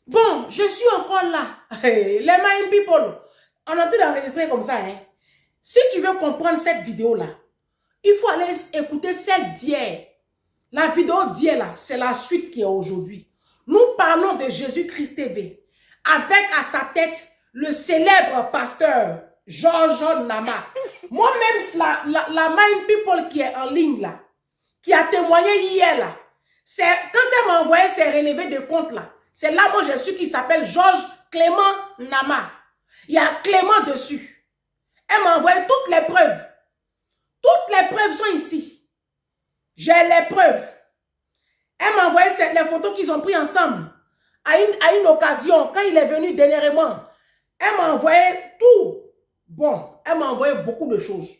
Bon, je suis encore là. Hey, les mind people, on a tout enregistré comme ça. Hein. Si tu veux comprendre cette vidéo-là, il faut aller écouter celle d'hier. La vidéo d'hier, là, c'est la suite qui est aujourd'hui. Nous parlons de Jésus-Christ TV. Avec à sa tête le célèbre pasteur Georges Nama. Moi-même, la Mind People qui est en ligne là, qui a témoigné hier là, c'est quand elle m'a envoyé ses relevés de compte là, c'est là moi j'ai su qu'il s'appelle Georges Clément Nama. Il y a Clément dessus. Elle m'a envoyé toutes les preuves. Toutes les preuves sont ici. J'ai les preuves. Elle m'a envoyé les photos qu'ils ont pris ensemble à une occasion, quand il est venu dernièrement. Elle m'a envoyé tout. Bon, elle m'a envoyé beaucoup de choses.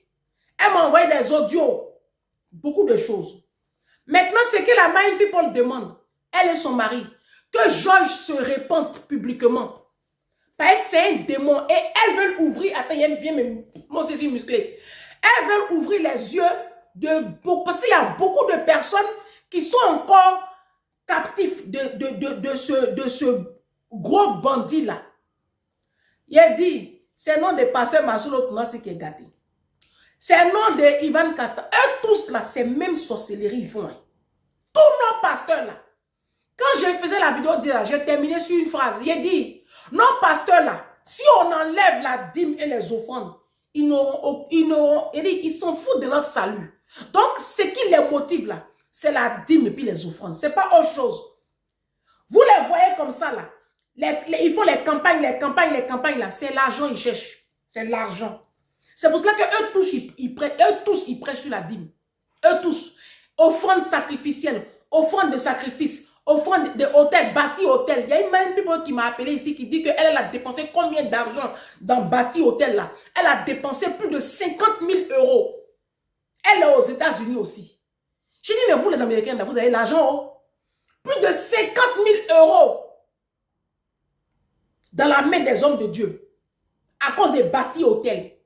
Elle m'a envoyé des audios. Beaucoup de choses. Maintenant, ce que la Mind People demande, elle et son mari, que Georges se répande publiquement. Parce que c'est un démon. Et elles veulent ouvrir, attends, il y a bien mon saisi musclé. Elles veulent ouvrir les yeux de beaucoup, parce qu'il y a beaucoup de personnes qui sont encore captifs de ce gros bandit-là. Il a dit, c'est le nom de pasteur Masolo Tunasi qui est gâté. C'est le nom de Ivan Casta. Eux tous là, c'est même sorcellerie, ils font. Hein. Tous nos pasteurs là. Quand je faisais la vidéo, j'ai terminé sur une phrase. Il a dit, nos pasteurs là, si on enlève la dîme et les offrandes, ils s'en foutent de notre salut. Donc, ce qui les motive là, c'est la dîme et puis les offrandes. Ce n'est pas autre chose. Vous les voyez comme ça là. Ils font les campagnes là. C'est l'argent qu'ils cherchent. C'est l'argent. C'est pour cela qu'eux tous, ils prêchent sur la dîme. Eux tous. Offrande sacrificielle, offrande de sacrifice, offrande de hôtel, bâti hôtel. Il y a une même qui m'a appelé ici qui dit qu'elle a dépensé combien d'argent dans bâti hôtel là. Elle a dépensé plus de 50 000 euros. Elle est aux États-Unis aussi. Je dis, mais vous les Américains, là, vous avez l'argent, oh? Plus de 50 000 euros dans la main des hommes de Dieu à cause des bâtis hôtels.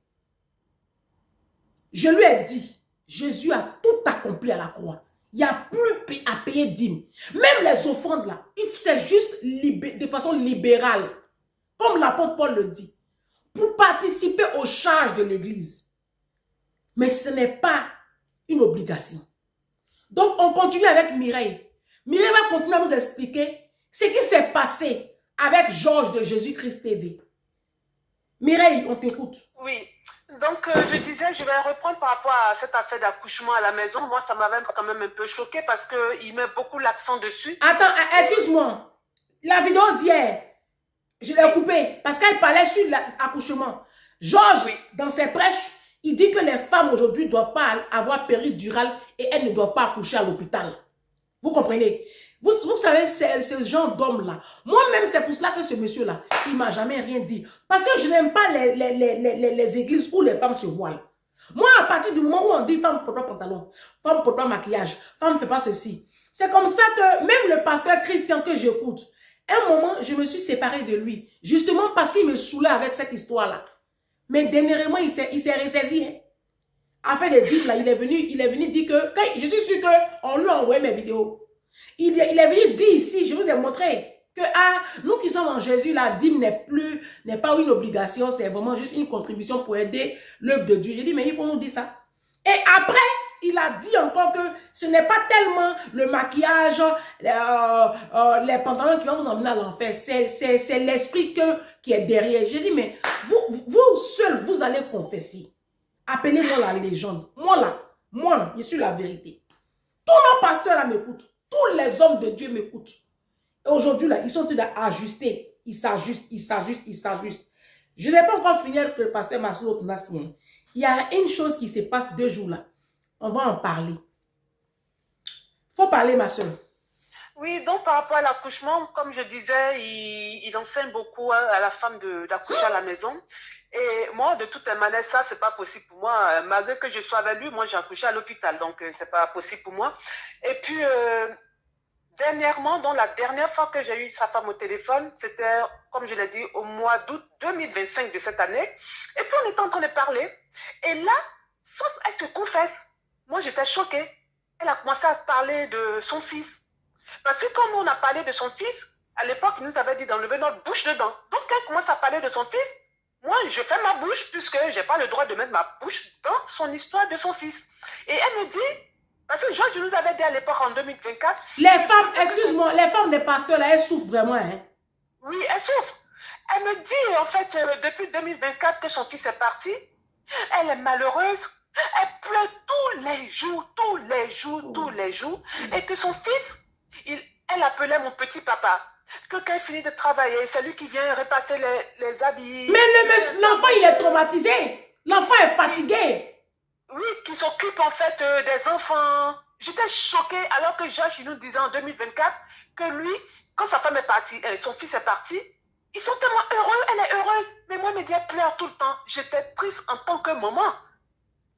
Je lui ai dit, Jésus a tout accompli à la croix. Il n'y a plus à payer dîme. Même les offrandes là, c'est juste de façon libérale. Comme l'apôtre Paul le dit. Pour participer aux charges de l'église. Mais ce n'est pas une obligation. Donc on continue avec Mireille. Mireille va continuer à nous expliquer ce qui s'est passé avec Georges de Jésus-Christ TV. Mireille, on t'écoute. Oui. Donc, je disais, je vais reprendre par rapport à cette affaire d'accouchement à la maison. Moi, ça m'avait quand même un peu choqué parce qu'il met beaucoup l'accent dessus. Attends, excuse-moi. La vidéo d'hier, je l'ai coupée parce qu'elle parlait sur l'accouchement. Georges, oui, dans ses prêches, il dit que les femmes aujourd'hui ne doivent pas avoir péridurale et elles ne doivent pas accoucher à l'hôpital. Vous comprenez? Vous savez, c'est ce genre d'homme-là. Moi-même, c'est pour cela que ce monsieur-là, il ne m'a jamais rien dit. Parce que je n'aime pas les églises où les femmes se voilent. Moi, à partir du moment où on dit femme ne porte pas pantalon, femme ne porte pas maquillage, femme ne fait pas ceci, c'est comme ça que même le pasteur Christian que j'écoute, un moment, je me suis séparée de lui. Justement parce qu'il me saoulait avec cette histoire-là. Mais dernièrement, il s'est ressaisi. Hein. Afin de dire, là, il est venu dire que, je suis sûr qu'on lui a envoyé mes vidéos. Il est venu dire ici, je vous ai montré, que nous qui sommes en Jésus, la dîme n'est pas une obligation, c'est vraiment juste une contribution pour aider l'œuvre de Dieu. J'ai dit, mais il faut nous dire ça. Et après, il a dit encore que ce n'est pas tellement le maquillage, les pantalons qui vont vous emmener à l'enfer, c'est l'esprit qui est derrière. J'ai dit, mais vous seul, vous allez confesser. Appelez-moi la légende. Moi, je suis la vérité. Tous nos pasteurs là m'écoutent. Tous les hommes de Dieu m'écoutent. Et aujourd'hui, là, ils sont en train d'ajuster. Ils s'ajustent. Je n'ai pas encore fini avec le pasteur Maslow Tunasien. Il y a une chose qui se passe 2 jours là. On va en parler. Il faut parler, ma soeur. Oui, donc par rapport à l'accouchement, comme je disais, il enseigne beaucoup à la femme d'accoucher à la maison. Et moi, de toutes les manières, ça, c'est pas possible pour moi. Malgré que je sois avec lui, moi, j'ai accouché à l'hôpital, donc c'est pas possible pour moi. Et puis, dernièrement, donc la dernière fois que j'ai eu sa femme au téléphone, c'était, comme je l'ai dit, au mois d'août 2025 de cette année. Et puis, on était en train de parler. Et là, elle se confesse. Moi, j'étais choquée. Elle a commencé à parler de son fils. Parce que quand on a parlé de son fils, À l'époque, il nous avait dit d'enlever notre bouche dedans. Donc, quand elle commence à parler de son fils, moi, je fais ma bouche puisque je n'ai pas le droit de mettre ma bouche dans son histoire de son fils. Et elle me dit, parce que Georges nous avait dit à l'époque en 2024. Les femmes, excuse-moi, les femmes des pasteurs là, elles souffrent vraiment, hein? Oui, elles souffrent. Elle me dit, en fait, depuis 2024 que son fils est parti, elle est malheureuse. Elle pleure tous les jours, tous les jours, tous les jours. Et que son fils, elle appelait mon petit papa. Que quand il finit de travailler, c'est lui qui vient repasser les habits. Mais l'enfant, il est traumatisé. L'enfant est fatigué. Oui, qui s'occupe en fait des enfants. J'étais choquée alors que Georges nous disait en 2024 que lui, quand sa femme est partie, son fils est parti, ils sont tellement heureux, elle est heureuse. Mais moi, elle pleure tout le temps. J'étais triste en tant que maman.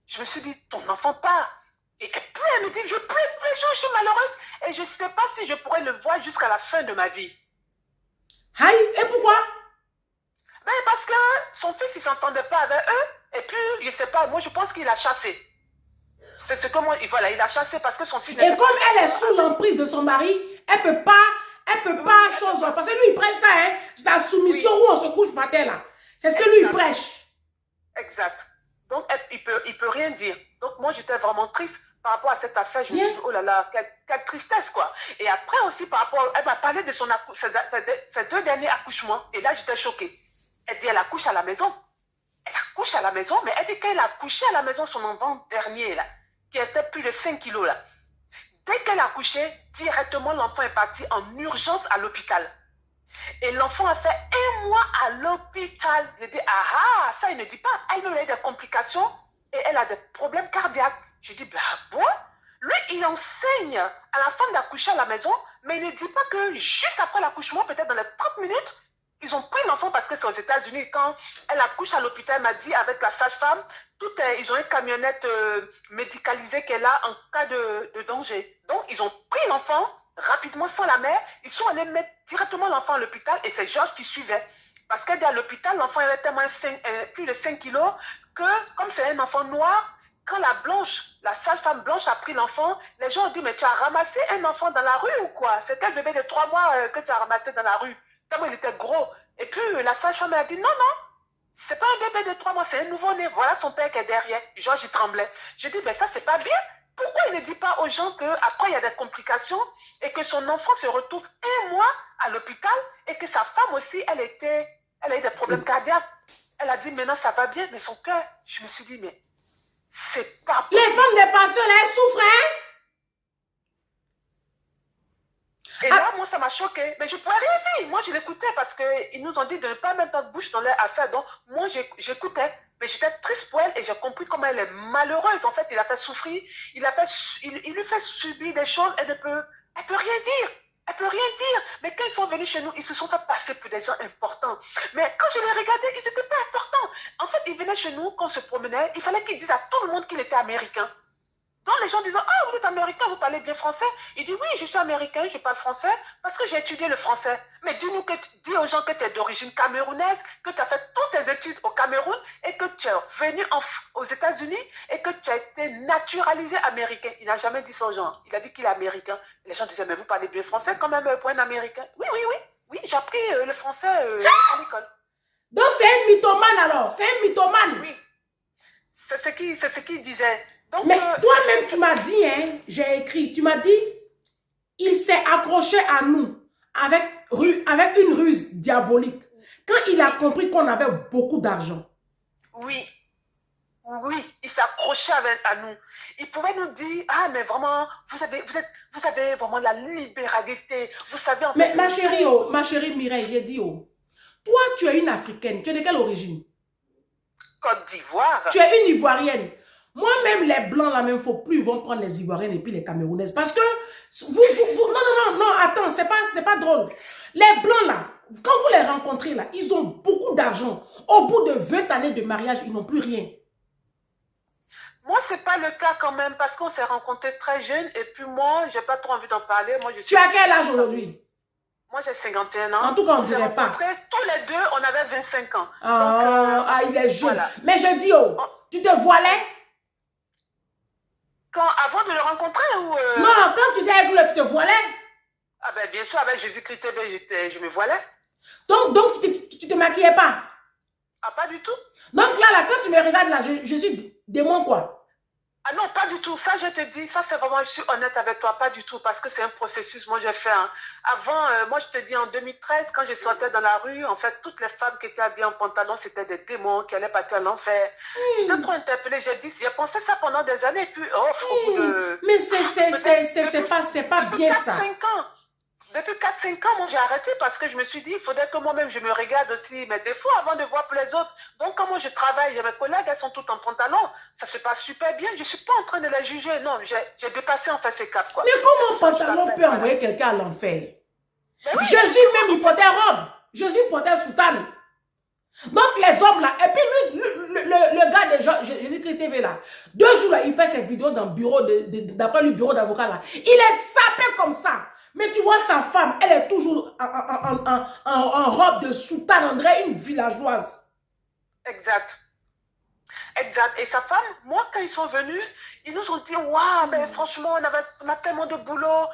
Je me suis dit, ton enfant part. Et elle pleure, elle me dit, je pleure, je suis malheureuse. Et je ne sais pas si je pourrais le voir jusqu'à la fin de ma vie. Aïe, et pourquoi? Ben parce que son fils, il ne s'entendait pas avec eux. Et puis, je ne sais pas, moi je pense qu'il a chassé. C'est ce que moi, voilà, il a chassé parce que son fils... Et comme elle est sous l'emprise de son mari, elle peut pas chose. Parce que lui, il prêche ça, hein. C'est la soumission où on se couche par terre, là. C'est ce que lui, il prêche. Exact. Donc, il peut rien dire. Donc, moi, j'étais vraiment triste par rapport à cette affaire. Je me suis dit, oh là là, quelle tristesse, quoi. Et après aussi, par rapport, elle m'a parlé de ses 2 derniers accouchements. Et là, j'étais choquée. Elle dit, elle accouche à la maison. Elle accouche à la maison, mais elle dit qu'elle a accouché à la maison son enfant dernier, là, qui était plus de 5 kilos, là. Dès qu'elle a accouché, directement, l'enfant est parti en urgence à l'hôpital. Et l'enfant a fait 1 mois à l'hôpital. Je dis, ah, ça, il ne dit pas. Elle a eu des complications et elle a des problèmes cardiaques. Je dis, ben bon, lui, il enseigne à la femme d'accoucher à la maison, mais il ne dit pas que juste après l'accouchement, peut-être dans les 30 minutes, ils ont pris l'enfant parce que c'est aux États-Unis. Quand elle accouche à l'hôpital, elle m'a dit avec la sage-femme, ils ont une camionnette médicalisée qu'elle a en cas de danger. Donc, ils ont pris l'enfant rapidement sans la mère. Ils sont allés mettre directement l'enfant à l'hôpital et c'est Georges qui suivait. Parce qu'elle dit à l'hôpital, l'enfant avait tellement plus de 5 kilos que, comme c'est un enfant noir, quand la sage-femme blanche a pris l'enfant, les gens ont dit, mais tu as ramassé un enfant dans la rue ou quoi? C'est quel bébé de 3 mois que tu as ramassé dans la rue? Tellement il était gros. Et puis la sage-femme a dit, non, non, c'est pas un bébé de 3 mois, c'est un nouveau-né. Voilà son père qui est derrière. Georges, il tremblait. Je dis, mais ça, c'est pas bien. Pourquoi il ne dit pas aux gens qu'après, il y a des complications et que son enfant se retrouve 1 mois à l'hôpital et que sa femme aussi, elle a eu des problèmes cardiaques. Elle a dit, maintenant, ça va bien, mais son cœur, je me suis dit, mais c'est pas possible. Les femmes des pasteurs, là, elles souffrent, hein? Et là, moi, ça m'a choqué. Mais je ne pourrais rien dire. Moi, je l'écoutais parce qu'ils nous ont dit de ne pas mettre notre bouche dans leur affaire. Donc, moi, j'écoutais. Mais j'étais triste pour elle et j'ai compris comment elle est malheureuse. En fait, il a fait souffrir. Il lui fait subir des choses. Elle peut rien dire. Elle peut rien dire. Mais quand ils sont venus chez nous, ils se sont fait passer pour des gens importants. Mais quand je les regardais, ils n'étaient pas importants. En fait, ils venaient chez nous, quand on se promenait, il fallait qu'ils disent à tout le monde qu'il était américain. Donc les gens disaient, ah, vous êtes américain, vous parlez bien français. Il dit, oui, je suis américain, je parle français parce que j'ai étudié le français. Mais dis aux gens que tu es d'origine camerounaise, que tu as fait toutes tes études au Cameroun et que tu es venu aux États-Unis et que tu as été naturalisé américain. Il n'a jamais dit ça aux gens. Il a dit qu'il est américain. Les gens disaient, mais vous parlez bien français quand même pour un américain. Oui, oui, oui. Oui, j'ai appris le français à l'école. Donc c'est un mythomane alors. C'est un mythomane. Oui. C'est ce qu'il disait. Donc, mais toi-même, tu m'as dit, hein, j'ai écrit, tu m'as dit, il s'est accroché à nous avec une ruse diabolique. Quand il a compris qu'on avait beaucoup d'argent. Oui, oui, il s'est accroché à nous. Il pouvait nous dire, ah, mais vraiment, vous avez vraiment la libéralité. Vous savez, en mais fait, ma chérie Mireille, j'ai dit, oh, toi, tu es une Africaine. Tu es de quelle origine? Côte d'Ivoire. Tu es une Ivoirienne. Moi-même, les Blancs, là, même, faut plus, ils vont prendre les Ivoiriennes et puis les Camerounaises. Parce que, non, attends, c'est pas drôle. Les Blancs, là, quand vous les rencontrez, là, ils ont beaucoup d'argent. Au bout de 20 années de mariage, ils n'ont plus rien. Moi, c'est pas le cas quand même, parce qu'on s'est rencontrés très jeunes, et puis moi, j'ai pas trop envie d'en parler. Moi, tu as quel âge aujourd'hui? Moi, j'ai 51 ans. En tout cas, on ne dirait pas. Tous les deux, on avait 25 ans. Ah, il est jeune. Voilà. Mais je dis, oh, tu te voilais? Avant de le rencontrer ou... Non, quand tu étais avec lui, tu te voilais? Ah ben, bien sûr, avec Jésus-Christ TV, je me voilais. Donc tu te maquillais pas. Ah, pas du tout. Donc là, quand tu me regardes là, je suis démon quoi. Ah non, pas du tout. Ça, je te dis, ça, c'est vraiment, je suis honnête avec toi, pas du tout, parce que c'est un processus, moi, j'ai fait. Hein. Avant, moi, je te dis, en 2013, quand je sortais dans la rue, en fait, toutes les femmes qui étaient habillées en pantalon, c'était des démons qui allaient partir à l'enfer. J'étais trop interpellée, j'ai pensé ça pendant des années, et puis, au bout de... Mais c'est pas bien ça. 4-5 ans. Depuis 4-5 ans, moi, j'ai arrêté parce que je me suis dit, il faudrait que moi-même, je me regarde aussi mes défauts avant de voir pour les autres. Donc, quand moi, je travaille, mes collègues, elles sont toutes en pantalon, ça se passe super bien. Je ne suis pas en train de les juger. Non, j'ai dépassé, en fait, ces caps, quoi. Mais comment un pantalon peut envoyer quelqu'un à l'enfer? Oui, Jésus même, il portait robe. Jésus portait soutane. Donc, les hommes, là, et puis le gars de Jésus-Christ TV, là, 2 jours, là, il fait ses vidéos dans le bureau, d'après le bureau d'avocat, là. Il est sapé comme ça. Mais tu vois, sa femme, elle est toujours en robe de soutane, on dirait une villageoise. Exact. Exact. Et sa femme, moi, quand ils sont venus, ils nous ont dit, waouh, ben, franchement, on a tellement de boulot.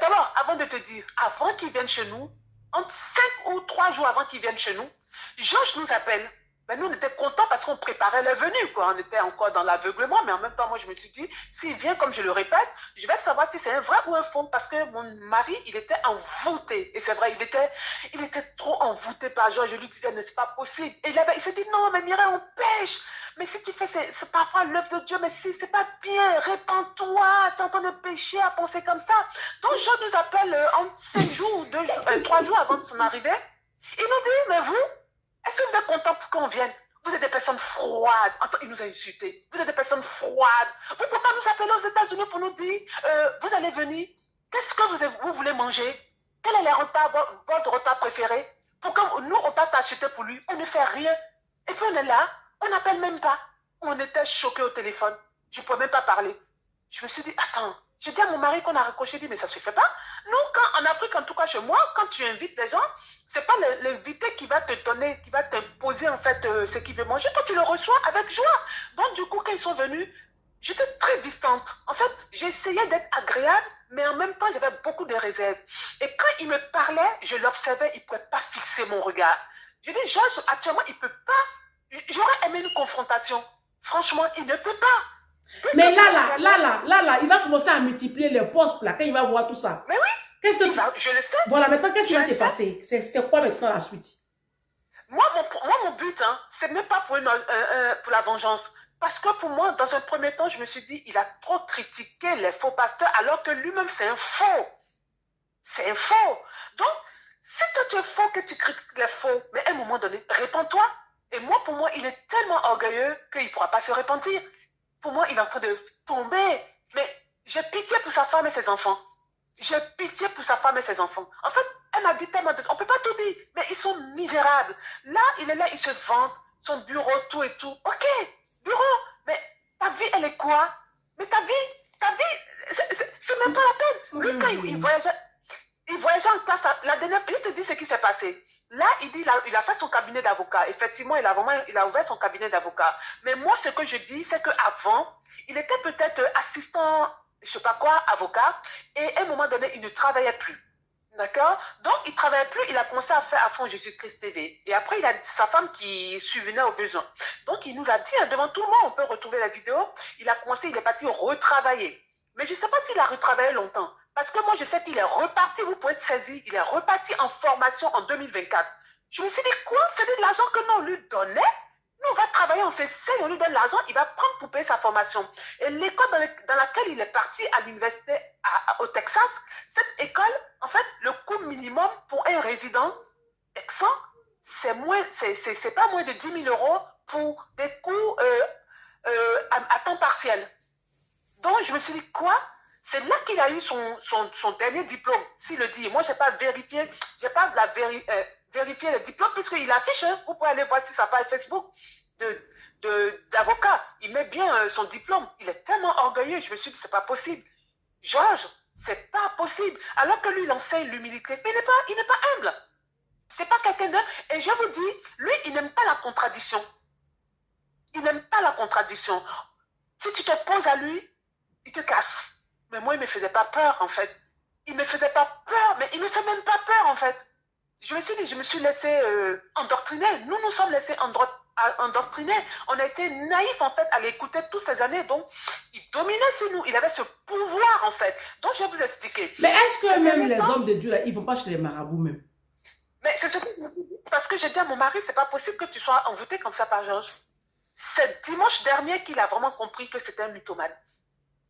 D'abord, avant de te dire, avant qu'ils viennent chez nous, entre 5 ou 3 jours avant qu'ils viennent chez nous, Georges nous appelle. Ben, nous, on était contents parce qu'on préparait la venue, quoi. On était encore dans l'aveuglement, mais en même temps, moi, je me suis dit, s'il vient, comme je le répète, je vais savoir si c'est un vrai ou un faux, parce que mon mari, il était envoûté. Et c'est vrai, il était trop envoûté par Georges. Je lui disais, mais c'est pas possible. Et il s'est dit, non, mais Mireille, on pêche. Mais si tu fais, c'est parfois l'œuvre de Dieu, mais si c'est pas bien, répands-toi, t'es en train de pécher à penser comme ça. Donc, Georges nous appelle en 5 jours, 3 jours avant de son arrivée. Il nous dit, mais vous, est-ce que vous êtes content pour qu'on vienne? Vous êtes des personnes froides. Il nous a insultés. Vous êtes des personnes froides. Vous pouvez pas nous appeler aux États-Unis pour nous dire, vous allez venir. Qu'est-ce que vous voulez manger? Quel est votre repas préféré? Pour que nous, on va t'acheter pour lui. On ne fait rien. Et puis on est là. On n'appelle même pas. On était choqués au téléphone. Je ne pouvais même pas parler. Je me suis dit, attends. J'ai dit à mon mari qu'on a raccroché, dit, mais ça ne se fait pas. Nous, en Afrique, en tout cas chez moi, quand tu invites les gens, ce n'est pas l'invité qui va te donner, qui va t'imposer en fait ce qu'il veut manger. Toi, tu le reçois avec joie. Donc, du coup, quand ils sont venus, j'étais très distante. En fait, j'essayais d'être agréable, mais en même temps, j'avais beaucoup de réserves. Et quand ils me parlaient, je l'observais, ils ne pouvaient pas fixer mon regard. Je dis, Georges, actuellement, il ne peut pas. J'aurais aimé une confrontation. Franchement, il ne peut pas. Mais là, il va commencer à multiplier les postes là, quand il va voir tout ça. Mais oui. Qu'est-ce que je le sais. Voilà, maintenant, qu'est-ce qui va se passer? C'est quoi maintenant la suite? Moi, mon but, hein, c'est même pas pour la vengeance. Parce que pour moi, dans un premier temps, je me suis dit, il a trop critiqué les faux pasteurs, alors que lui-même, c'est un faux. C'est un faux. Donc, si toi, tu es faux, que tu critiques les faux, mais à un moment donné, répands-toi. Et moi, pour moi, il est tellement orgueilleux qu'il ne pourra pas se repentir. Pour moi, il est en train de tomber. Mais j'ai pitié pour sa femme et ses enfants. J'ai pitié pour sa femme et ses enfants. En fait, elle m'a dit tellement de... On ne peut pas tout dire, mais ils sont misérables. Là, il est là, il se vante, son bureau, tout et tout. Ok, bureau, mais ta vie, elle est quoi? Mais ta vie, c'est même pas la peine. Lui, quand il voyageait en classe, la dernière... Il te dit ce qui s'est passé. Là, il dit, il a fait son cabinet d'avocat. Effectivement, il a ouvert son cabinet d'avocat. Mais moi, ce que je dis, c'est qu'avant, il était peut-être assistant, je ne sais pas quoi, avocat, et à un moment donné, il ne travaillait plus. D'accord? Donc, il ne travaillait plus, il a commencé à faire à fond Jésus-Christ TV. Et après, il a sa femme qui subvenait aux besoins. Donc, il nous a dit, hein, devant tout le monde, on peut retrouver la vidéo, il est parti retravailler. Mais je ne sais pas s'il a retravaillé longtemps. Parce que moi, je sais qu'il est reparti, vous pouvez être saisi, il est reparti en formation en 2024. Je me suis dit, quoi? C'est de l'argent que nous, on lui donnait? Nous, on va travailler, on s'essaye, on lui donne l'argent, il va prendre pour payer sa formation. Et l'école dans laquelle il est parti à l'université au Texas, cette école, en fait, le coût minimum pour un résident texan, c'est pas moins de 10 000 € pour des coûts à temps partiel. Donc, je me suis dit, quoi? C'est là qu'il a eu son dernier diplôme, s'il le dit. Moi, je n'ai pas vérifié, vérifié le diplôme, puisqu'il affiche, hein, vous pouvez aller voir sur sa page Facebook d'avocat. Il met bien son diplôme. Il est tellement orgueilleux, je me suis dit, c'est pas possible. Georges, c'est pas possible. Alors que lui, il enseigne l'humilité. Mais il n'est pas humble. C'est pas quelqu'un d'humble. Et je vous dis, lui, il n'aime pas la contradiction. Il n'aime pas la contradiction. Si tu te poses à lui, il te casse. Mais moi, il ne me faisait pas peur, en fait. il me faisait pas peur, mais il me fait même pas peur en fait. Je me suis dit, je me suis laissé endoctriner. Nous sommes laissés endoctriner. On a été naïfs en fait à l'écouter toutes ces années. Donc, il dominait sur nous. Il avait ce pouvoir en fait. Donc, je vais vous expliquer. Mais est-ce que même les hommes de Dieu, là, ils ne vont pas chez les marabouts même? Mais c'est ce que je me dis. Parce que j'ai dit à mon mari, c'est pas possible que tu sois envoûté comme ça par Georges. C'est dimanche dernier qu'il a vraiment compris que c'était un mythomane.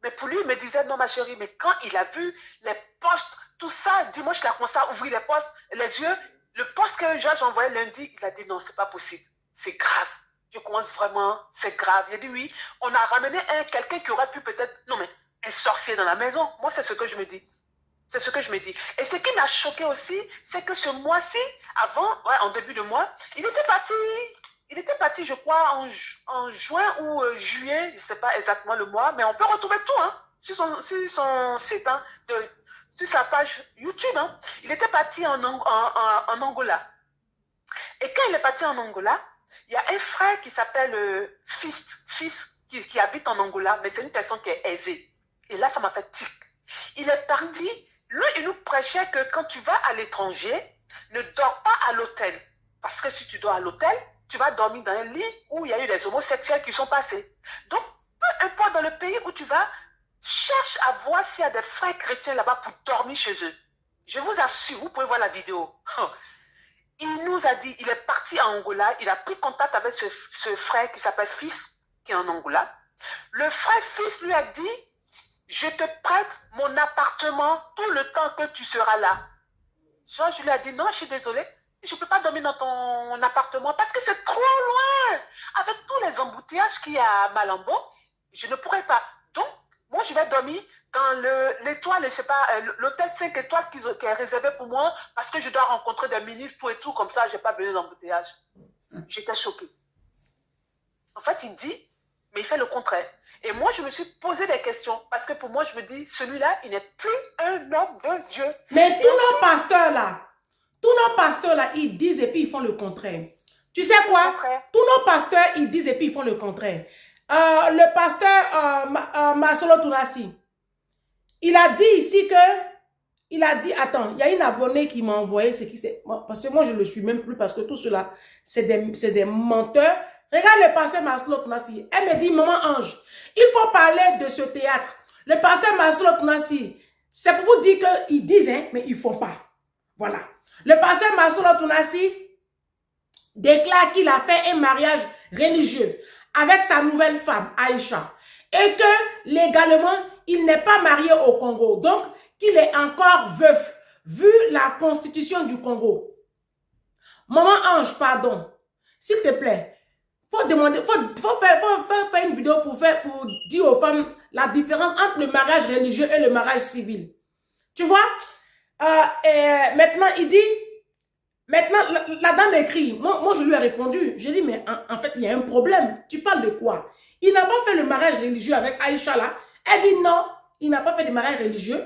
Mais pour lui, il me disait, non ma chérie, mais quand il a vu les postes, tout ça, dimanche, il a commencé à ouvrir les postes, les yeux, le poste que Georges envoyait lundi, il a dit, non, c'est pas possible, c'est grave. Je commence vraiment, c'est grave. Il a dit, oui, on a ramené quelqu'un qui aurait pu peut-être, non mais, un sorcier dans la maison. Moi, c'est ce que je me dis. C'est ce que je me dis. Et ce qui m'a choqué aussi, c'est que ce mois-ci, avant, ouais, en début de mois, il était parti, je crois, en juin ou juillet, je ne sais pas exactement le mois, mais on peut retrouver tout hein, sur son site, hein, sur sa page YouTube. Hein. Il était parti en Angola. Et quand il est parti en Angola, il y a un frère qui s'appelle Fils, qui habite en Angola, mais c'est une personne qui est aisée. Et là, ça m'a fait tic. Il est parti, lui, il nous prêchait que quand tu vas à l'étranger, ne dors pas à l'hôtel. Parce que si tu dors à l'hôtel, tu vas dormir dans un lit où il y a eu des homosexuels qui sont passés. Donc, peu importe dans le pays où tu vas, cherche à voir s'il y a des frères chrétiens là-bas pour dormir chez eux. Je vous assure, vous pouvez voir la vidéo. Il nous a dit, il est parti à Angola, il a pris contact avec ce frère qui s'appelle Fils, qui est en Angola. Le frère Fils lui a dit, je te prête mon appartement tout le temps que tu seras là. Georges lui a dit, non, je suis désolée, je ne peux pas dormir dans ton appartement parce que c'est trop loin. Avec tous les embouteillages qu'il y a à Malambo, je ne pourrais pas. Donc, moi, je vais dormir dans l'étoile, je sais pas, l'hôtel 5 étoiles qui est réservé pour moi parce que je dois rencontrer des ministres et tout, comme ça, je n'ai pas besoin d'embouteillage. J'étais choquée. En fait, il dit, mais il fait le contraire. Et moi, je me suis posé des questions parce que pour moi, je me dis, celui-là, il n'est plus un homme de Dieu. Mais tous nos pasteurs là, ils disent et puis ils font le contraire. Tu sais quoi? Tous nos pasteurs, ils disent et puis ils font le contraire. Le pasteur Masolo Tounassi, il a dit ici que, il a dit, attends, il y a une abonnée qui m'a envoyé ce qui c'est, parce que moi je ne le suis même plus parce que tout cela, c'est des menteurs. Regarde le pasteur Masolo Tounassi, elle me dit, maman Ange, il faut parler de ce théâtre. Le pasteur Masolo Tounassi, c'est pour vous dire qu'ils disent, hein, mais ils ne font pas. Voilà. Le pasteur Masolo Tounassi déclare qu'il a fait un mariage religieux avec sa nouvelle femme, Aïcha, et que légalement, il n'est pas marié au Congo. Donc, qu'il est encore veuf, vu la constitution du Congo. Maman Ange, pardon, s'il te plaît, faut demander, faut faire une vidéo pour dire aux femmes la différence entre le mariage religieux et le mariage civil. Tu vois? Maintenant, il dit, maintenant, la dame écrit, moi je lui ai répondu, j'ai dit, mais en fait, il y a un problème. Tu parles de quoi? Il n'a pas fait le mariage religieux avec Aïcha là. Elle dit non, il n'a pas fait de mariage religieux.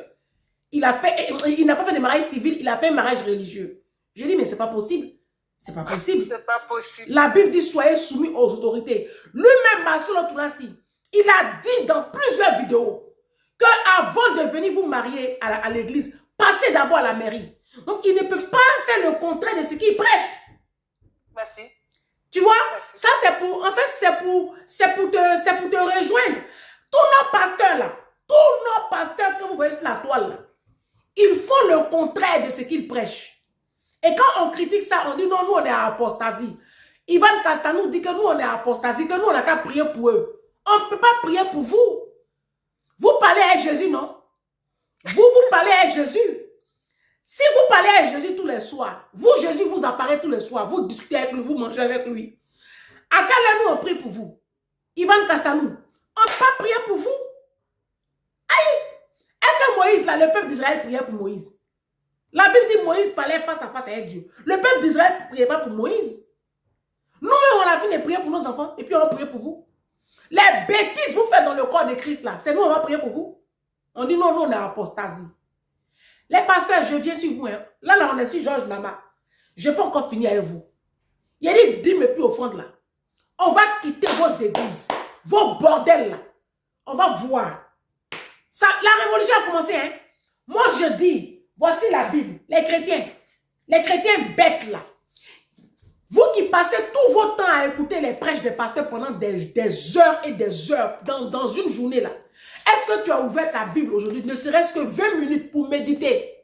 Il n'a pas fait de mariage civil, il a fait un mariage religieux. J'ai dit, mais c'est pas possible. C'est pas possible. C'est pas possible. La Bible dit, soyez soumis aux autorités. Lui-même, Masolo Tounassi, il a dit dans plusieurs vidéos que avant de venir vous marier à l'église, passez d'abord à la mairie. Donc, il ne peut pas faire le contraire de ce qu'il prêche. Merci. Tu vois? Merci. Ça, c'est pour, en fait, c'est pour te rejoindre. Tous nos pasteurs là, tous nos pasteurs que vous voyez sur la toile là, ils font le contraire de ce qu'ils prêchent. Et quand on critique ça, on dit non, nous on est à apostasie. Ivan Castanou dit que nous on est à apostasie, que nous on n'a qu'à prier pour eux. On ne peut pas prier pour vous. Vous parlez à Jésus, non? Vous parlez à Jésus. Si vous parlez à Jésus tous les soirs, vous, Jésus vous apparaît tous les soirs, vous discutez avec lui, vous mangez avec lui. À quelle heure nous on prie pour vous? Ivan Castanou, on ne peut pas prier pour vous. Aïe! Est-ce que Moïse, là, le peuple d'Israël priait pour Moïse? La Bible dit Moïse parlait face à face avec Dieu. Le peuple d'Israël ne priait pas pour Moïse. Nous-mêmes, on a fini de prier pour nos enfants et puis on va prier pour vous. Les bêtises que vous faites dans le corps de Christ, là, c'est nous, on va prier pour vous. On dit non, nous, on est à apostasie. Les pasteurs, je viens sur vous. Hein. Là, on est sur Georges Nama. Je peux encore finir avec vous. Il y a des dîmes plus au fond de là. On va quitter vos églises, vos bordels là. On va voir. Ça, la révolution a commencé. Hein. Moi, je dis, voici la Bible. Les chrétiens bêtes là. Vous qui passez tout votre temps à écouter les prêches des pasteurs pendant des heures et des heures dans une journée là. Est-ce que tu as ouvert ta Bible aujourd'hui, ne serait-ce que 20 minutes pour méditer,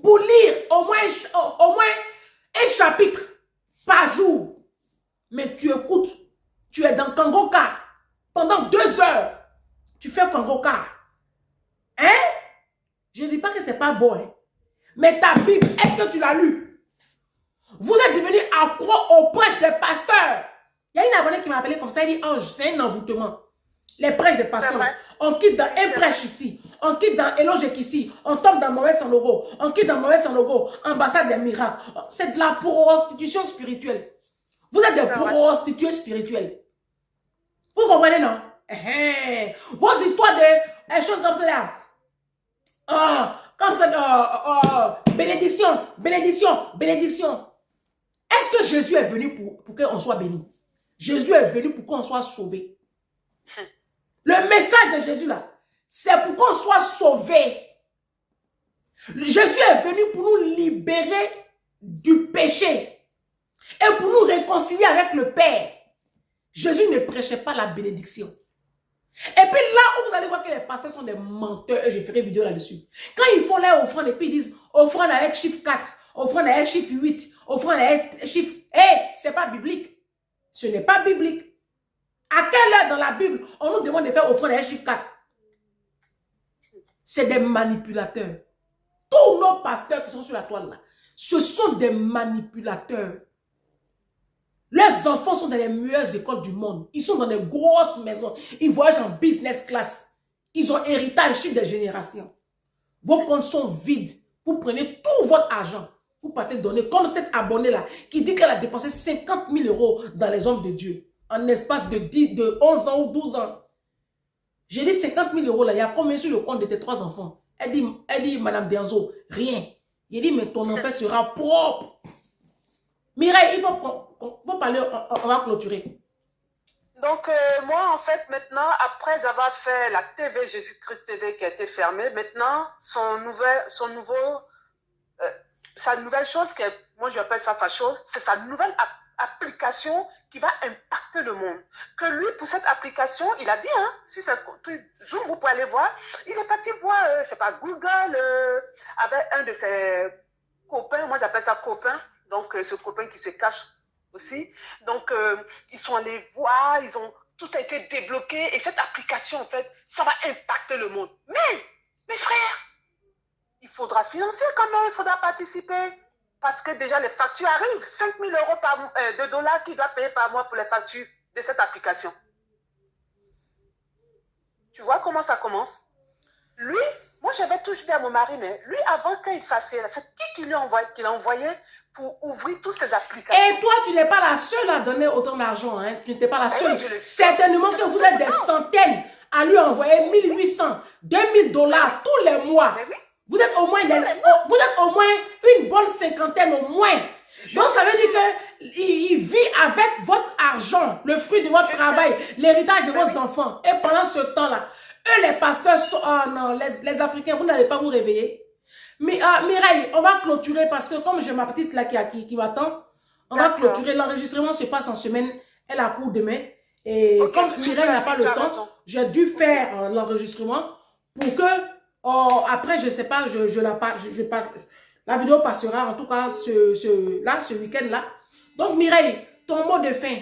pour lire au moins un chapitre par jour? Mais tu écoutes, tu es dans Kangoka pendant 2 heures. Tu fais Kangoka. Hein? Je ne dis pas que c'est pas bon. Hein? Mais ta Bible, est-ce que tu l'as lue? Vous êtes devenus accro aux prêches des pasteurs. Il y a une abonnée qui m'a appelé comme ça, elle dit Ange, c'est un envoûtement. Les prêches des pasteurs. On quitte dans un prêche ici, on quitte dans Elogic ici, on tombe dans Mohamed sans logo, on quitte dans Mohamed sans logo, ambassade des miracles. C'est de la prostitution spirituelle. Vous êtes des prostituées spirituelles. Vous comprenez, non? Vos histoires de choses comme ça là. Comme ça, bénédiction, bénédiction, bénédiction. Est-ce que Jésus est venu pour qu'on soit béni? Jésus est venu pour qu'on soit sauvé. Le message de Jésus là, c'est pour qu'on soit sauvé. Jésus est venu pour nous libérer du péché et pour nous réconcilier avec le Père. Jésus ne prêchait pas la bénédiction. Et puis là où vous allez voir que les pasteurs sont des menteurs, je ferai vidéo là-dessus. Quand ils font leur offrande et puis ils disent offrande avec chiffre 4, offrande avec chiffre 8, offrande avec chiffre... c'est pas biblique. Ce n'est pas biblique. À quelle heure dans la Bible on nous demande de faire offrande avec chiffre 4? C'est des manipulateurs. Tous nos pasteurs qui sont sur la toile là, ce sont des manipulateurs. Leurs enfants sont dans les meilleures écoles du monde. Ils sont dans des grosses maisons. Ils voyagent en business class. Ils ont héritage sur des générations. Vos comptes sont vides. Vous prenez tout votre argent. Vous partez donner comme cet abonné-là qui dit qu'elle a dépensé 50 000 € dans les hommes de Dieu en espace de 11 ans ou 12 ans. J'ai dit 50 000 € là. Il y a combien sur le compte de tes 3 enfants? Elle dit Madame Denzo, rien. Il dit, mais ton enfant sera propre. Mireille, il faut parler, on va clôturer. Donc, moi, en fait, maintenant, après avoir fait la TV Jésus-Christ TV qui a été fermée, maintenant, sa nouvelle chose, moi j'appelle ça facho, c'est sa nouvelle application qui va impacter le monde. Que lui, pour cette application, il a dit, hein, si c'est Zoom, vous pouvez aller voir, il est parti voir, je sais pas, Google, avec un de ses copains, moi j'appelle ça copain, donc ce copain qui se cache aussi. Donc, ils sont allés voir, tout a été débloqué et cette application, en fait, ça va impacter le monde. Mais, mes frères, il faudra financer quand même, il faudra participer. Parce que déjà, les factures arrivent. 5 000 € de dollars qu'il doit payer par mois pour les factures de cette application. Tu vois comment ça commence? Lui, moi, j'avais toujours dit à mon mari, mais lui, avant qu'il s'assied, c'est qui l'a envoyé pour ouvrir toutes ces applications? Et toi, tu n'es pas la seule à donner autant d'argent. Hein? Tu n'es pas la seule. Oui, certainement que vous êtes des centaines à lui envoyer 1 800, 2 000 $ tous les mois. Oui. Vous êtes au moins une bonne cinquantaine au moins. Donc, ça veut dire qu'il vit avec votre argent, le fruit de votre travail, l'héritage de vos enfants. Et pendant ce temps-là, eux, les pasteurs, non, les Africains, vous n'allez pas vous réveiller. Mais Mireille, on va clôturer parce que comme j'ai ma petite là qui m'attend, on va clôturer. L'enregistrement se passe en semaine. Elle a cours demain. Et comme Mireille n'a pas le temps, j'ai dû faire l'enregistrement pour que après, je sais pas, la vidéo passera en tout cas ce week-end-là. Donc, Mireille, ton mot de fin.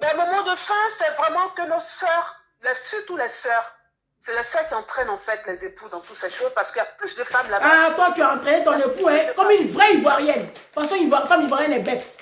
Ben, mon mot de fin, c'est vraiment que nos sœurs, surtout les sœurs, c'est les sœurs qui entraînent en fait les époux dans toutes ces choses parce qu'il y a plus de femmes là-bas. Ah, toi, tu as entraîné ton époux hein, comme une vraie Ivoirienne. De toute façon, comme Ivoirienne est bête.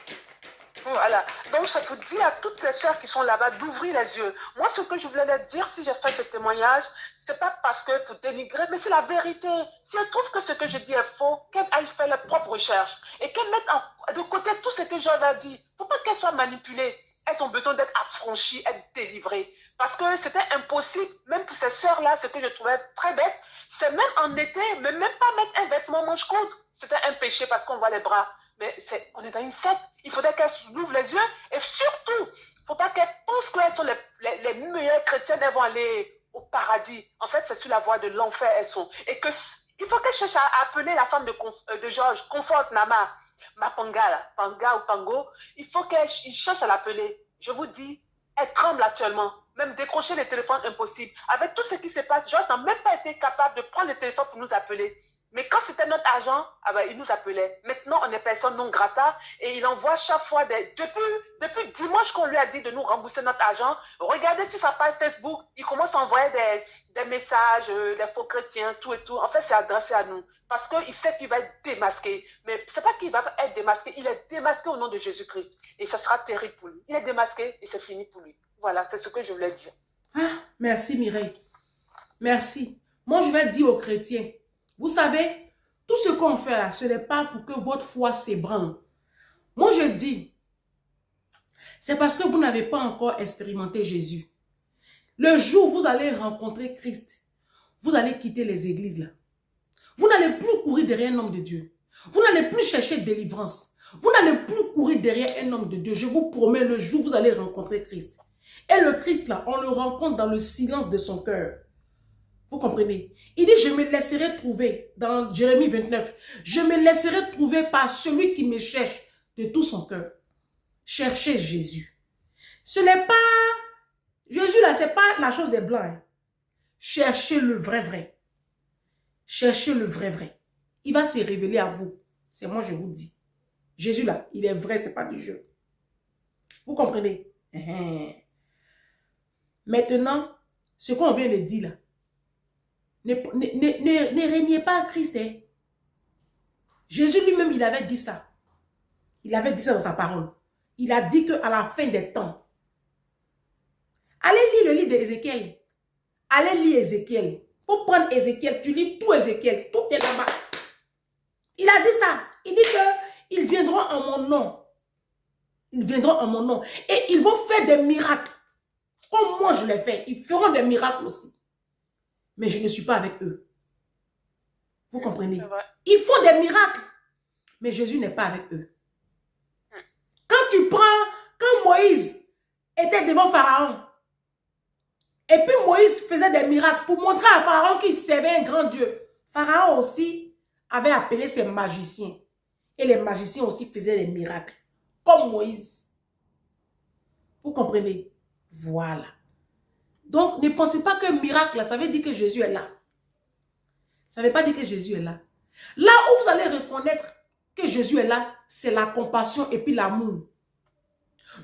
Voilà. Donc, ça peut dire à toutes les sœurs qui sont là-bas d'ouvrir les yeux. Moi, ce que je voulais leur dire, si j'ai fait ce témoignage, c'est pas parce que pour dénigrer, mais c'est la vérité. Si elles trouvent que ce que je dis est faux, qu'elles aillent faire leurs propres recherches et qu'elles mettent de côté tout ce que je leur dis. Il ne faut pas qu'elles soient manipulées. Elles ont besoin d'être affranchies, être délivrées. Parce que c'était impossible, même pour ces sœurs-là, ce que je trouvais très bête, c'est même en été, mais même pas mettre un vêtement manche courte. C'était un péché parce qu'on voit les bras. Mais on est dans une secte. Il faudrait qu'elles ouvrent les yeux. Et surtout, il ne faut pas qu'elles pensent qu'elles sont les meilleures chrétiennes. Elles vont aller au paradis. En fait, c'est sur la voie de l'enfer, elles sont. Et que il faut qu'elle cherche à appeler la femme de Georges, Comfort Nama, Mapanga, là, Panga ou Pango. Il faut qu'elle cherche à l'appeler. Je vous dis, elle tremble actuellement. Même décrocher les téléphones, impossible. Avec tout ce qui se passe, Georges n'a même pas été capable de prendre le téléphone pour nous appeler. Mais quand c'était notre argent, ah ben, il nous appelait. Maintenant, on est personne non grata et il envoie chaque fois depuis dimanche qu'on lui a dit de nous rembourser notre argent. Regardez sur sa page Facebook, il commence à envoyer des messages, des faux chrétiens, tout et tout. En fait, c'est adressé à nous parce qu'il sait qu'il va être démasqué. Mais c'est pas qu'il va être démasqué, il est démasqué au nom de Jésus-Christ. Et ce sera terrible pour lui. Il est démasqué et c'est fini pour lui. Voilà, c'est ce que je voulais dire. Ah, merci Mireille. Merci. Moi, je vais dire aux chrétiens, vous savez, tout ce qu'on fait là, ce n'est pas pour que votre foi s'ébranle. Moi, je dis, c'est parce que vous n'avez pas encore expérimenté Jésus. Le jour où vous allez rencontrer Christ, vous allez quitter les églises là. Vous n'allez plus courir derrière un homme de Dieu. Vous n'allez plus chercher délivrance. Vous n'allez plus courir derrière un homme de Dieu. Je vous promets, le jour où vous allez rencontrer Christ. Et le Christ là, on le rencontre dans le silence de son cœur. Vous comprenez? Il dit, je me laisserai trouver, dans Jérémie 29, je me laisserai trouver par celui qui me cherche de tout son cœur. Cherchez Jésus. Ce n'est pas, Jésus là, ce n'est pas la chose des blancs. Hein. Cherchez le vrai. Cherchez le vrai. Il va se révéler à vous. C'est moi, je vous dis. Jésus là, il est vrai, ce n'est pas du jeu. Vous comprenez? Maintenant, ce qu'on vient de dire là, ne régnez pas à Christ. Hein. Jésus lui-même, il avait dit ça. Il avait dit ça dans sa parole. Il a dit qu'à la fin des temps, allez lire le livre d'Ézéchiel. Allez lire Ézéchiel. Il faut prendre Ézéchiel. Tu lis tout Ézéchiel. Tout est là-bas. Il a dit ça. Il dit qu'ils viendront en mon nom. Ils viendront en mon nom. Et ils vont faire des miracles. Comme moi je l'ai fait. Ils feront des miracles aussi. Mais je ne suis pas avec eux. Vous comprenez? Ils font des miracles. Mais Jésus n'est pas avec eux. Quand Moïse était devant Pharaon, et puis Moïse faisait des miracles pour montrer à Pharaon qu'il servait un grand Dieu. Pharaon aussi avait appelé ses magiciens. Et les magiciens aussi faisaient des miracles. Comme Moïse. Vous comprenez? Voilà. Donc, ne pensez pas que miracle, ça veut dire que Jésus est là. Ça ne veut pas dire que Jésus est là. Là où vous allez reconnaître que Jésus est là, c'est la compassion et puis l'amour.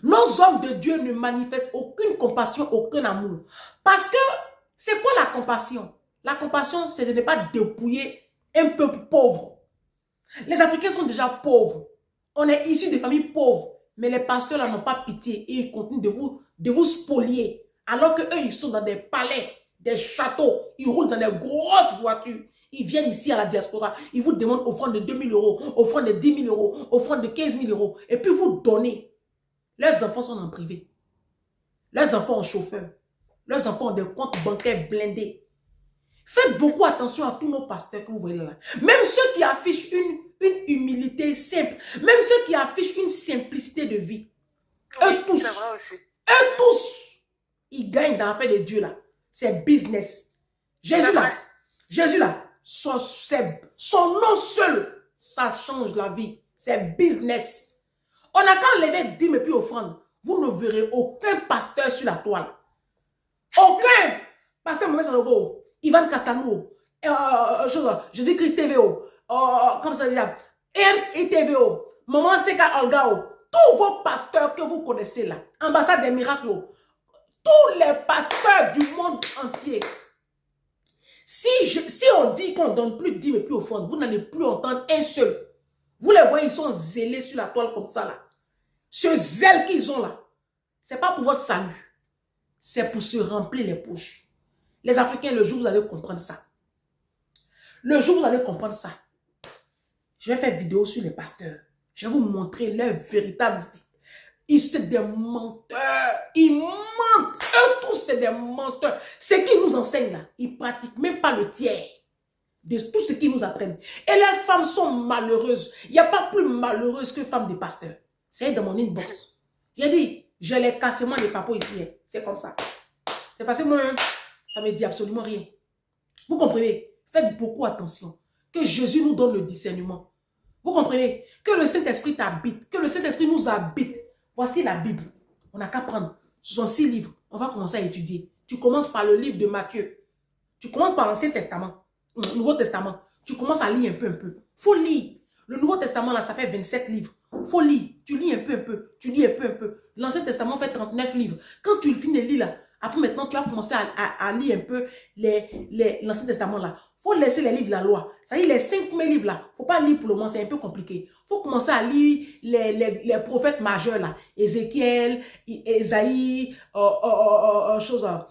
Nos hommes de Dieu ne manifestent aucune compassion, aucun amour. Parce que, c'est quoi la compassion? La compassion, c'est de ne pas dépouiller un peuple pauvre. Les Africains sont déjà pauvres. On est issus de familles pauvres. Mais les pasteurs là n'ont pas pitié et ils continuent de vous spolier. Alors qu'eux, ils sont dans des palais, des châteaux. Ils roulent dans des grosses voitures. Ils viennent ici à la diaspora. Ils vous demandent offrande de 2 000 €, offrande de 10 000 €, offrande de 15 000 €. Et puis vous donnez. Leurs enfants sont en privé. Leurs enfants ont chauffeur. Leurs enfants ont des comptes bancaires blindés. Faites beaucoup attention à tous nos pasteurs que vous voyez là. Même ceux qui affichent une humilité simple. Même ceux qui affichent une simplicité de vie. Oui, eux tous, ils gagnent dans l'affaire de Dieu là. C'est business. Jésus là, son nom seul, ça change la vie. C'est business. On n'a qu'à enlever 10 et puis offrande. Vous ne verrez aucun pasteur sur la toile. Aucun. Pasteur Mohamed Sanogo, Ivan Castanou, Jésus-Christ TVO, comme ça déjà, EMS et TVO, Maman Seka Olgao, tous vos pasteurs que vous connaissez là, ambassade des miracles, tous les pasteurs du monde entier. Si on dit qu'on ne donne plus de 10 et plus offrande, vous n'allez plus entendre un seul. Vous les voyez, ils sont zélés sur la toile comme ça là. Ce zèle qu'ils ont là, ce n'est pas pour votre salut. C'est pour se remplir les poches. Les Africains, le jour où vous allez comprendre ça. Le jour où vous allez comprendre ça. Je vais faire une vidéo sur les pasteurs. Je vais vous montrer leur véritable vie. Ils sont des menteurs. Ils mentent. Eux tous, c'est des menteurs. Ce qu'ils nous enseignent là, ils ne pratiquent même pas le tiers de tout ce qu'ils nous apprennent. Et les femmes sont malheureuses. Il n'y a pas plus malheureuse que femme de pasteur. C'est dans mon inbox. J'ai dit, j'ai les cassements des papos ici. C'est comme ça. C'est parce que moi, ça me dit absolument rien. Vous comprenez? Faites beaucoup attention. Que Jésus nous donne le discernement. Vous comprenez? Que le Saint-Esprit t'habite. Que le Saint-Esprit nous habite. Voici la Bible. On n'a qu'à prendre 66 livres. On va commencer à étudier. Tu commences par le livre de Matthieu. Tu commences par l'Ancien Testament. Le Nouveau Testament. Tu commences à lire un peu. Faut lire. Le Nouveau Testament, là, ça fait 27 livres. Faut lire. Tu lis un peu. Tu lis un peu. L'Ancien Testament fait 39 livres. Quand tu finis de lire, là, après maintenant, tu vas commencer à lire un peu l'Ancien Testament, là. Faut laisser les livres de la loi. Ça y est, les 5 premiers livres, là. Faut pas lire pour le moment, c'est un peu compliqué. Faut commencer à lire les prophètes majeurs, là. Ézéchiel, Ésaïe,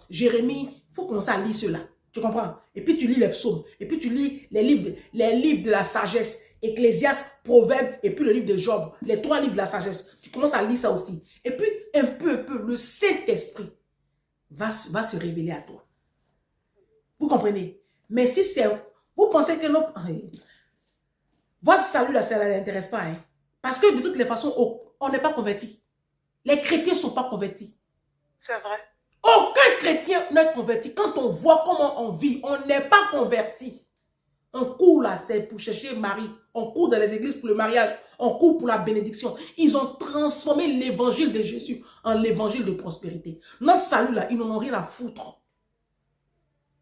Jérémie. Faut commencer à lire ceux-là. Tu comprends? Et puis tu lis les psaumes. Et puis tu lis les livres de la sagesse. Ecclésiaste, Proverbes, et puis le livre de Job. Les 3 livres de la sagesse. Tu commences à lire ça aussi. Et puis, un peu, le Saint-Esprit va se révéler à toi. Vous comprenez? Mais si c'est... Vous pensez que votre salut, là, ça ne l'intéresse pas. Hein? Parce que de toutes les façons, on n'est pas converti. Les chrétiens ne sont pas convertis. C'est vrai. Aucun chrétien n'est converti. Quand on voit comment on vit, on n'est pas converti. On court là, c'est pour chercher Marie. On court dans les églises pour le mariage. On court pour la bénédiction. Ils ont transformé l'évangile de Jésus en l'évangile de prospérité. Notre salut là, ils n'en ont rien à foutre.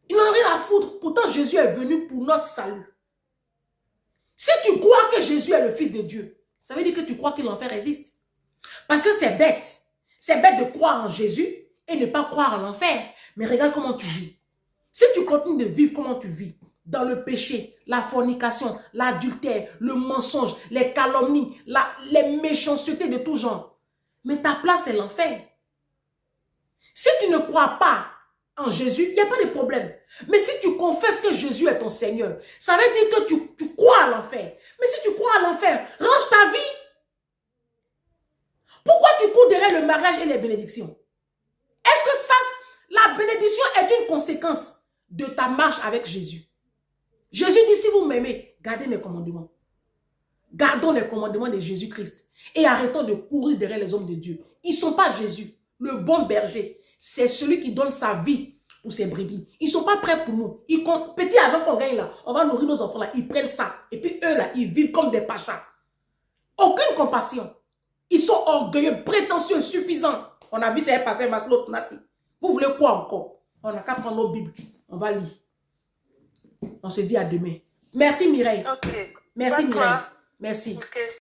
Ils n'en ont rien à foutre. Pourtant, Jésus est venu pour notre salut. Si tu crois que Jésus est le Fils de Dieu, ça veut dire que tu crois que l'enfer existe. Parce que c'est bête. C'est bête de croire en Jésus et ne pas croire en l'enfer. Mais regarde comment tu vis. Si tu continues de vivre comment tu vis, dans le péché, la fornication, l'adultère, le mensonge, les calomnies, les méchancetés de tout genre. Mais ta place, c'est l'enfer. Si tu ne crois pas en Jésus, il n'y a pas de problème. Mais si tu confesses que Jésus est ton Seigneur, ça veut dire que tu crois à l'enfer. Mais si tu crois à l'enfer, range ta vie. Pourquoi tu cours derrière le mariage et les bénédictions? Est-ce que ça, la bénédiction est une conséquence de ta marche avec Jésus? Jésus dit, si vous m'aimez, gardez mes commandements. Gardons les commandements de Jésus-Christ. Et arrêtons de courir derrière les hommes de Dieu. Ils ne sont pas Jésus. Le bon berger, c'est celui qui donne sa vie pour ses brebis. Ils ne sont pas prêts pour nous. Petit argent qu'on gagne là, on va nourrir nos enfants là, ils prennent ça. Et puis eux là, ils vivent comme des pachas. Aucune compassion. Ils sont orgueilleux, prétentieux, suffisants. On a vu ça passer Maslow Nassi. Vous voulez quoi encore? On n'a qu'à prendre nos Bibles. On va lire. On se dit à demain. Merci Mireille. Ok. Merci Mireille. Merci. Ok.